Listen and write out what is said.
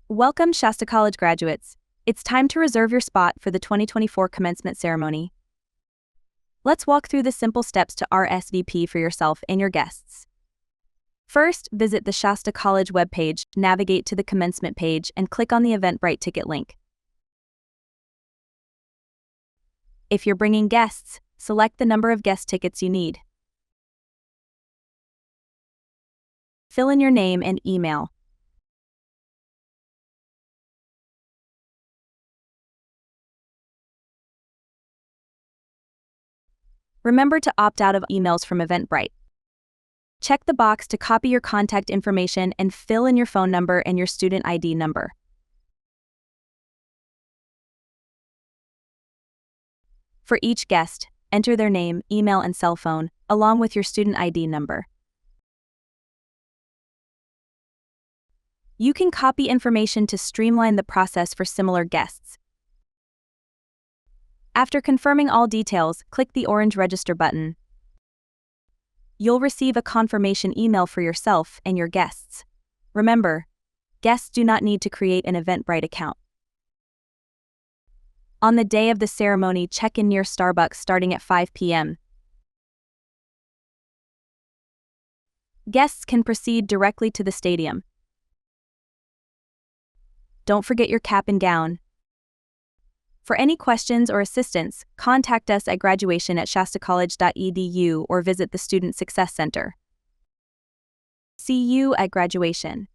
Welcome, Shasta College graduates. It's time to reserve your spot for the 2024 commencement ceremony. Let's walk through the simple steps to RSVP for yourself and your guests. First, visit the Shasta College webpage, navigate to the commencement page, and click on the Eventbrite ticket link. If you're bringing guests, select the number of guest tickets you need. Fill in your name and email. Remember to opt out of emails from Eventbrite. Check the box to copy your contact information and fill in your phone number and your student ID number. For each guest, enter their name, email, and cell phone, along with your student ID number. You can copy information to streamline the process for similar guests. After confirming all details, click the orange Register button. You'll receive a confirmation email for yourself and your guests. Remember, guests do not need to create an Eventbrite account. On the day of the ceremony, check in near Starbucks starting at 5 p.m. Guests can proceed directly to the stadium. Don't forget your cap and gown. For any questions or assistance, contact us at graduation@shastacollege.edu or visit the Student Success Center. See you at graduation.